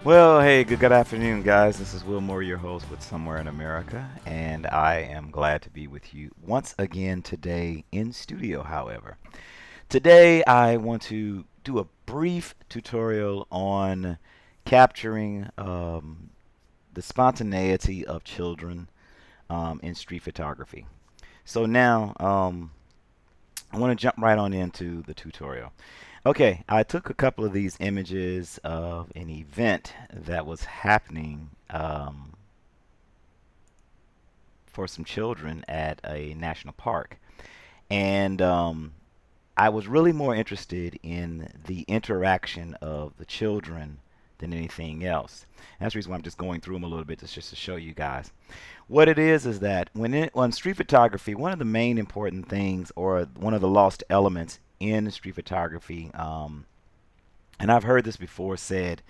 Well, hey, good afternoon, guys. This is Wilmore, your host with Somewhere in America, and I am glad to be with you once again today in studio, however. Today, I want to do a brief tutorial on capturing the spontaneity of children in street photography. So now, I want to jump right on into the tutorial. Okay, I took a couple of these images of an event that was happening for some children at a national park. And I was really more interested in the interaction of the children than anything else. That's the reason why I'm just going through them a little bit, just to show you guys. What it is that on street photography, one of the main important things, or one of the lost elements in street photography, and I've heard this before said,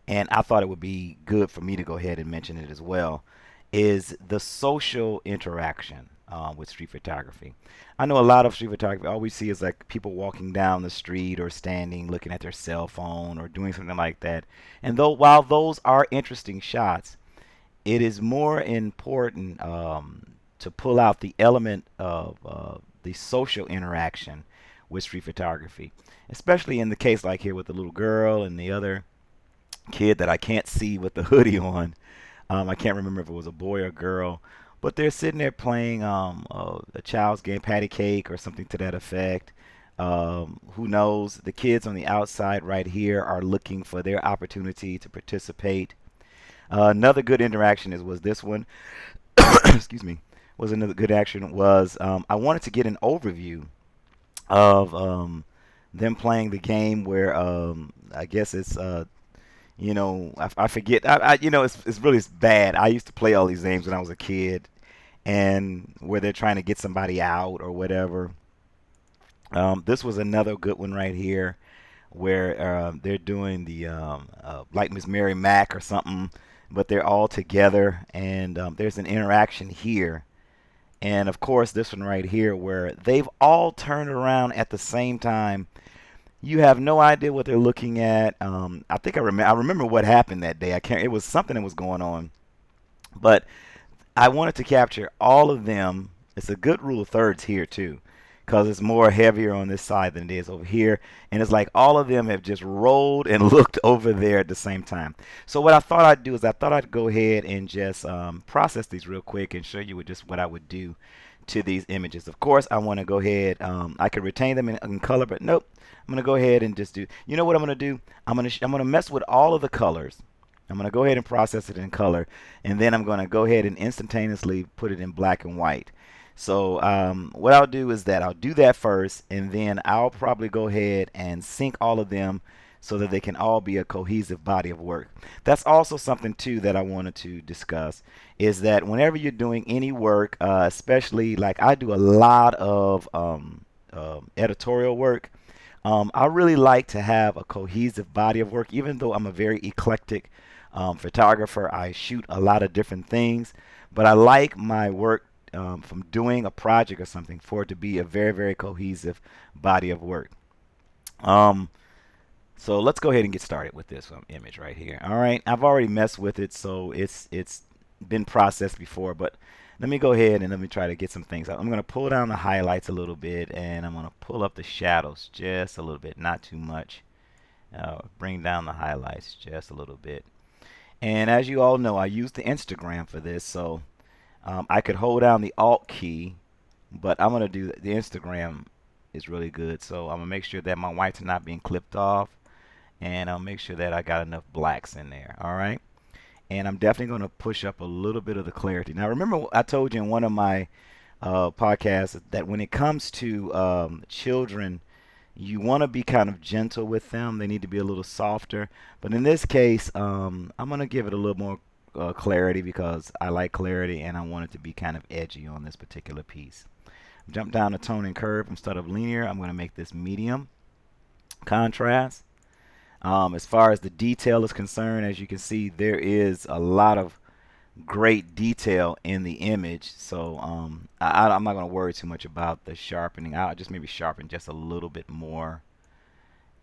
and I thought it would be good for me to go ahead and mention it as well, is the social interaction with street photography. I know a lot of street photography, all we see is like people walking down the street or standing looking at their cell phone or doing something like that. And though while those are interesting shots, it is more important to pull out the element of the social interaction with street photography, especially in the case like here with the little girl and the other kid that I can't see with the hoodie on. I can't remember if it was a boy or girl, but they're sitting there playing a child's game, patty cake, or something to that effect. Who knows? The kids on the outside right here are looking for their opportunity to participate. Another good interaction was this one. Excuse me. Was another good action was I wanted to get an overview of them playing the game where I guess it's I forget. It's really bad. I used to play all these games when I was a kid, and where they're trying to get somebody out or whatever. This was another good one right here, where they're doing the like Miss Mary Mack or something, but they're all together, and there's an interaction here. And of course, this one right here, where they've all turned around at the same time. You have no idea what they're looking at. I think I remember what happened that day. I can't. It was something that was going on, but I wanted to capture all of them. It's a good rule of thirds here too, because it's more heavier on this side than it is over here, and it's like all of them have just rolled and looked over there at the same time. So what I thought I'd do is I thought I'd go ahead and just process these real quick and show you just what I would do to these images. Of course, I want to go ahead. I could retain them in color, but nope. I'm gonna go ahead and just do. You know what I'm gonna do? I'm gonna mess with all of the colors. I'm gonna go ahead and process it in color, and then I'm gonna go ahead and instantaneously put it in black and white. So what I'll do is that I'll do that first, and then I'll probably go ahead and sync all of them so that they can all be a cohesive body of work. That's also something too that I wanted to discuss is that whenever you're doing any work, especially like I do a lot of editorial work, I really like to have a cohesive body of work, even though I'm a very eclectic photographer. I shoot a lot of different things, but I like my work from doing a project or something for it to be a very, very cohesive body of work. Um, so let's go ahead and get started with this image right here. All right, I've already messed with it, so it's been processed before, but let me go ahead and let me try to get some things out. I'm going to pull down the highlights a little bit, and I'm going to pull up the shadows just a little bit, not too much. Bring down the highlights just a little bit. And as you all know, I use the Instagram for this, so I could hold down the Alt key, but I'm going to do the Instagram is really good. So I'm going to make sure that my whites are not being clipped off, and I'll make sure that I got enough blacks in there. All right. And I'm definitely going to push up a little bit of the clarity. Now, remember, I told you in one of my podcasts that when it comes to children, you want to be kind of gentle with them. They need to be a little softer. But in this case, I'm going to give it a little more clarity because I like clarity and I want it to be kind of edgy on this particular piece. Jump down to tone and curve instead of linear. I'm going to make this medium contrast. As far as the detail is concerned, as you can see, there is a lot of great detail in the image. So I'm not going to worry too much about the sharpening. I'll just maybe sharpen just a little bit more.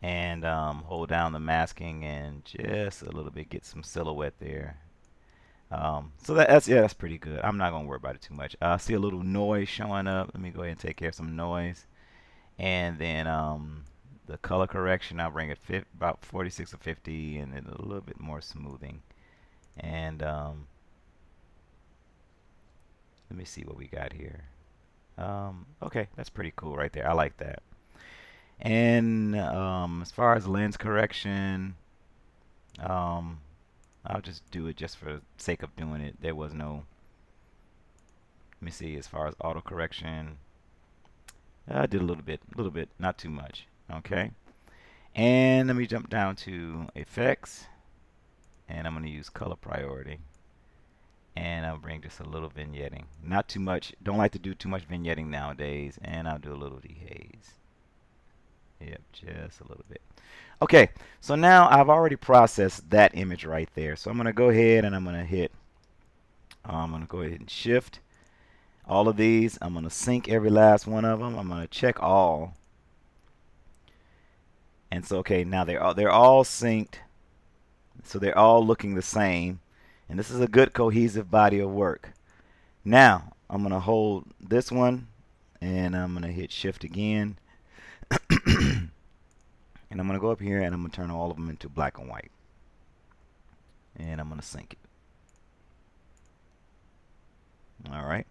and hold down the masking and just a little bit get some silhouette there. So that's yeah, that's pretty good. I'm not gonna worry about it too much. I see a little noise showing up. Let me go ahead and take care of some noise, and then the color correction I'll bring it about 46 or 50, and then a little bit more smoothing. And let me see what we got here. Okay, that's pretty cool right there. I like that. And as far as lens correction, um, I'll just do it just for the sake of doing it. There was no, let me see, as far as auto correction, I did a little bit, not too much. Okay. And let me jump down to effects, and I'm going to use color priority. And I'll bring just a little vignetting. Not too much. Don't like to do too much vignetting nowadays. And I'll do a little dehaze. Yep, just a little bit. Okay, so now I've already processed that image right there. So I'm going to go ahead and I'm going to go ahead and shift all of these. I'm going to sync every last one of them. I'm going to check all. And so, okay, now they're all synced. So they're all looking the same. And this is a good cohesive body of work. Now, I'm going to hold this one and I'm going to hit shift again. And I'm going to go up here and I'm going to turn all of them into black and white. And I'm going to sync it. All right.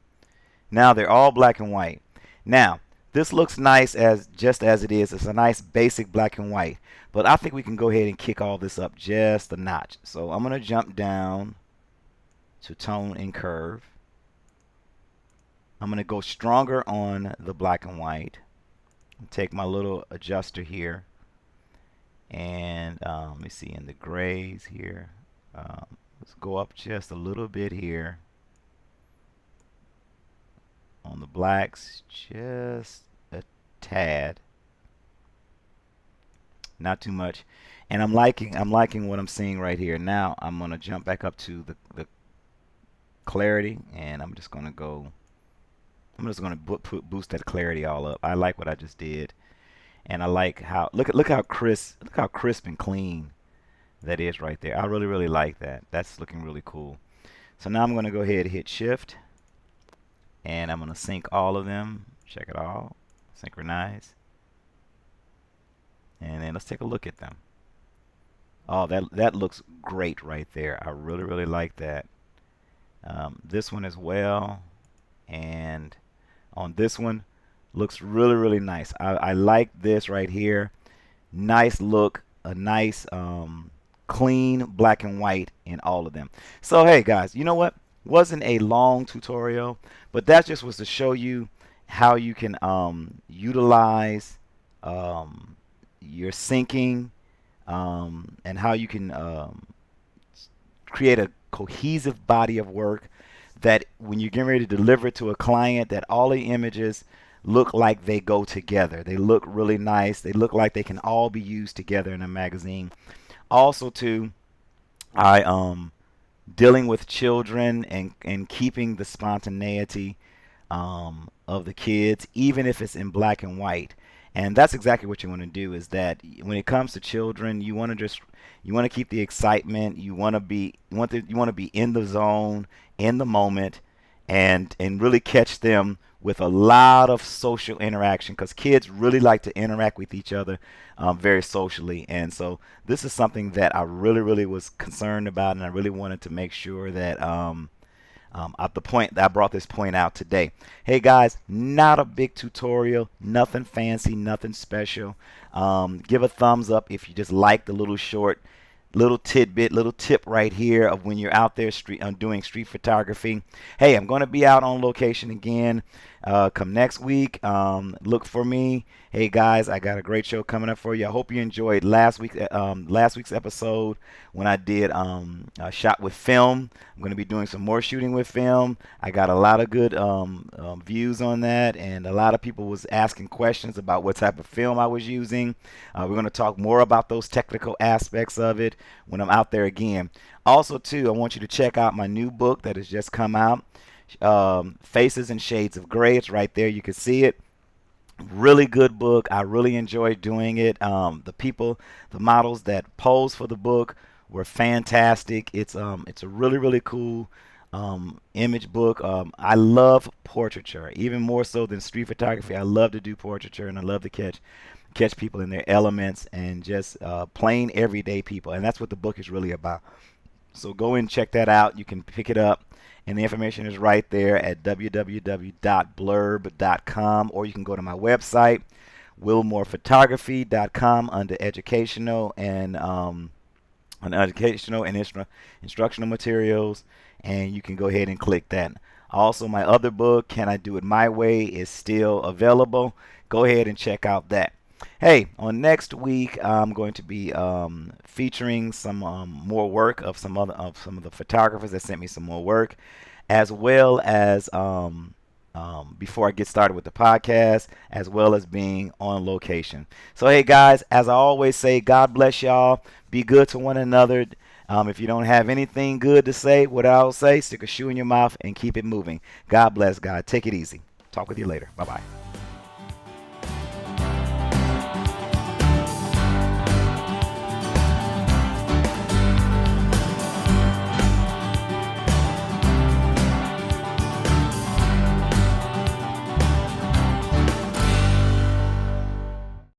Now they're all black and white. Now, this looks nice as just as it is. It's a nice basic black and white. But I think we can go ahead and kick all this up just a notch. So I'm going to jump down to tone and curve. I'm going to go stronger on the black and white. Take my little adjuster here. And let me see in the grays here. Let's go up just a little bit here. On the blacks, just a tad. Not too much. And I'm liking what I'm seeing right here. Now I'm gonna jump back up to the clarity, and I'm just gonna boost that clarity all up. I like what I just did, and I like how look how crisp and clean that is right there. I really like that. That's looking really cool. So now I'm gonna go ahead and hit shift, and I'm gonna sync all of them. Check it all, synchronize, and then let's take a look at them. Oh, that looks great right there. I really like that. This one as well, and on this one looks really nice. I like this right here. Nice look, a nice clean black and white in all of them. So hey guys, you know what? Wasn't a long tutorial, but that just was to show you how you can utilize your syncing, and how you can create a cohesive body of work that when you're getting ready to deliver it to a client, that all the images look like they go together. They look really nice. They look like they can all be used together in a magazine. Also too, I dealing with children and keeping the spontaneity of the kids, even if it's in black and white. And that's exactly what you want to do, is that when it comes to children, you want to keep the excitement. You want to be in the zone, in the moment, and really catch them with a lot of social interaction, because kids really like to interact with each other very socially. And so this is something that I really was concerned about, and I really wanted to make sure that at the point that I brought this point out today. Hey guys, not a big tutorial, nothing fancy, nothing special. Give a thumbs up if you just like the little short, little tidbit, little tip right here of when you're out there doing street photography. Hey, I'm going to be out on location again come next week. Look for me. Hey guys, I got a great show coming up for you. I hope you enjoyed last week's episode when I did shot with film. I'm going to be doing some more shooting with film. I got a lot of good views on that, and a lot of people was asking questions about what type of film I was using. We're going to talk more about those technical aspects of it when I'm out there again. Also too, I want you to check out my new book that has just come out, Faces and Shades of Gray. It's right there. You can see it. Really good book. I really enjoyed doing it. The people, the models that posed for the book were fantastic. It's a really cool image book. I love portraiture even more so than street photography. I love to do portraiture, and I love to catch people in their elements and just plain everyday people. And that's what the book is really about. So go and check that out. You can pick it up, and the information is right there at www.blurb.com, or you can go to my website, willmorephotography.com, under educational and instructional materials, and you can go ahead and click that. Also, my other book, Can I Do It My Way, is still available. Go ahead and check out that. Hey, on next week, I'm going to be featuring some more work of some of the photographers that sent me some more work, as well as before I get started with the podcast, as well as being on location. So, hey guys, as I always say, God bless y'all. Be good to one another. If you don't have anything good to say, what I'll say, stick a shoe in your mouth and keep it moving. God bless, God. Take it easy. Talk with you later. Bye bye.